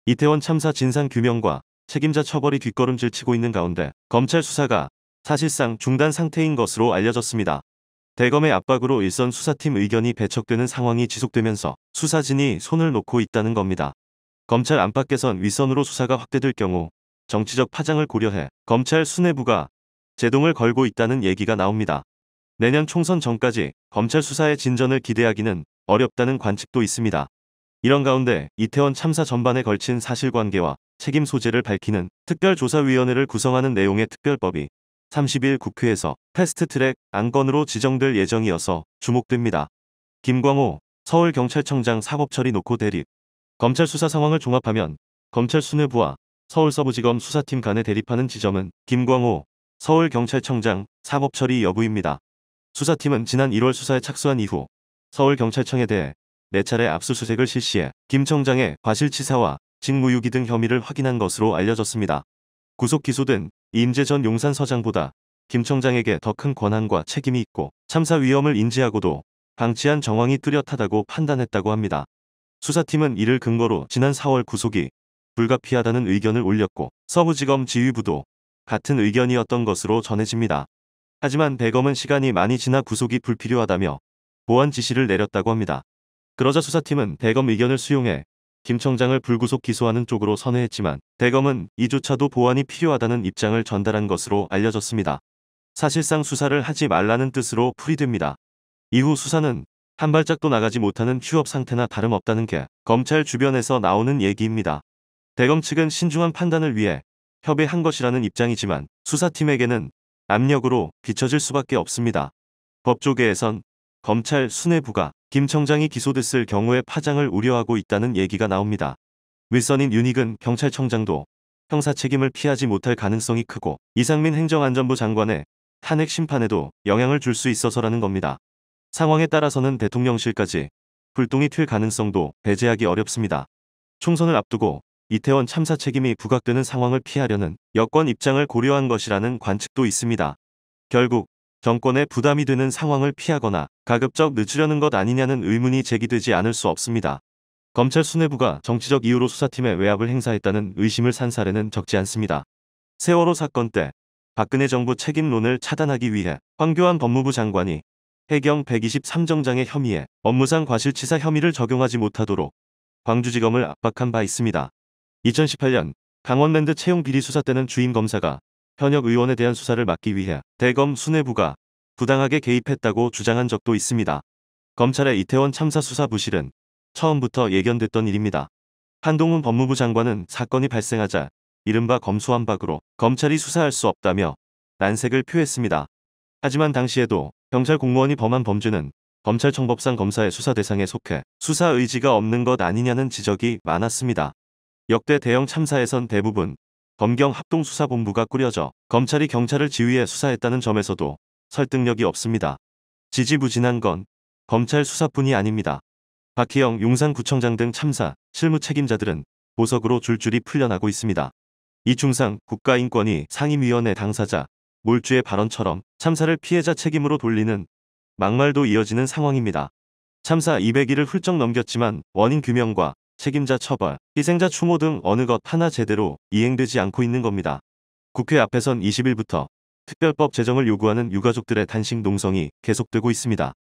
이태원 참사 진상규명과 책임자 처벌이 뒷걸음질 치고 있는 가운데 검찰 수사가 사실상 중단 상태인 것으로 알려졌습니다. 대검의 압박으로 일선 수사팀 의견이 배척되는 상황이 지속되면서 수사진이 손을 놓고 있다는 겁니다. 검찰 안팎에선 윗선으로 수사가 확대될 경우 정치적 파장을 고려해 검찰 수뇌부가 제동을 걸고 있다는 얘기가 나옵니다. 내년 총선 전까지 검찰 수사의 진전을 기대하기는 어렵다는 관측도 있습니다. 이런 가운데 이태원 참사 전반에 걸친 사실관계와 책임 소재를 밝히는 특별조사위원회를 구성하는 내용의 특별법이 30일 국회에서 패스트트랙 안건으로 지정될 예정이어서 주목됩니다. 김광호 서울경찰청장 사법처리 놓고 대립. 검찰 수사 상황을 종합하면 검찰 수뇌부와 서울서부지검 수사팀 간에 대립하는 지점은 김광호 서울경찰청장 사법처리 여부입니다. 수사팀은 지난 1월 수사에 착수한 이후 서울경찰청에 대해 4차례 압수수색을 실시해 김 청장의 과실치사와 직무유기 등 혐의를 확인한 것으로 알려졌습니다. 구속 기소된 이임재 전 용산서장보다 김 청장에게 더 큰 권한과 책임이 있고 참사 위험을 인지하고도 방치한 정황이 뚜렷하다고 판단했다고 합니다. 수사팀은 이를 근거로 지난 4월 구속이 불가피하다는 의견을 올렸고 서부지검 지휘부도 같은 의견이었던 것으로 전해집니다. 하지만 대검은 시간이 많이 지나 구속이 불필요하다며 보완 지시를 내렸다고 합니다. 그러자 수사팀은 대검 의견을 수용해 김 청장을 불구속 기소하는 쪽으로 선회했지만 대검은 이조차도 보완이 필요하다는 입장을 전달한 것으로 알려졌습니다. 사실상 수사를 하지 말라는 뜻으로 풀이됩니다. 이후 수사는 한 발짝도 나가지 못하는 휴업 상태나 다름없다는 게 검찰 주변에서 나오는 얘기입니다. 대검 측은 신중한 판단을 위해 협의한 것이라는 입장이지만 수사팀에게는 압력으로 비춰질 수밖에 없습니다. 법조계에선 검찰 수뇌부가 김 청장이 기소됐을 경우의 파장을 우려하고 있다는 얘기가 나옵니다. 윗선인 윤익은 경찰청장도 형사 책임을 피하지 못할 가능성이 크고 이상민 행정안전부 장관의 탄핵 심판에도 영향을 줄 수 있어서라는 겁니다. 상황에 따라서는 대통령실까지 불똥이 튈 가능성도 배제하기 어렵습니다. 총선을 앞두고 이태원 참사 책임이 부각되는 상황을 피하려는 여권 입장을 고려한 것이라는 관측도 있습니다. 결국 정권에 부담이 되는 상황을 피하거나 가급적 늦추려는 것 아니냐는 의문이 제기되지 않을 수 없습니다. 검찰 수뇌부가 정치적 이유로 수사팀에 외압을 행사했다는 의심을 산 사례는 적지 않습니다. 세월호 사건 때 박근혜 정부 책임론을 차단하기 위해 황교안 법무부 장관이 해경 123정장의 혐의에 업무상 과실치사 혐의를 적용하지 못하도록 광주지검을 압박한 바 있습니다. 2018년 강원랜드 채용 비리 수사 때는 주임 검사가 현역 의원에 대한 수사를 막기 위해 대검 수뇌부가 부당하게 개입했다고 주장한 적도 있습니다. 검찰의 이태원 참사 수사 부실은 처음부터 예견됐던 일입니다. 한동훈 법무부 장관은 사건이 발생하자 이른바 검수완박으로 검찰이 수사할 수 없다며 난색을 표했습니다. 하지만 당시에도 경찰 공무원이 범한 범죄는 검찰청법상 검사의 수사 대상에 속해 수사 의지가 없는 것 아니냐는 지적이 많았습니다. 역대 대형 참사에선 대부분 검경합동수사본부가 꾸려져 검찰이 경찰을 지휘해 수사했다는 점에서도 설득력이 없습니다. 지지부진한 건 검찰 수사뿐이 아닙니다. 박희영 용산구청장 등 참사 실무 책임자들은 보석으로 줄줄이 풀려나고 있습니다. 이충상 국가인권위 상임위원회 당사자 몰주의 발언처럼 참사를 피해자 책임으로 돌리는 막말도 이어지는 상황입니다. 참사 200일을 훌쩍 넘겼지만 원인 규명과 책임자 처벌, 희생자 추모 등 어느 것 하나 제대로 이행되지 않고 있는 겁니다. 국회 앞에선 20일부터 특별법 제정을 요구하는 유가족들의 단식 농성이 계속되고 있습니다.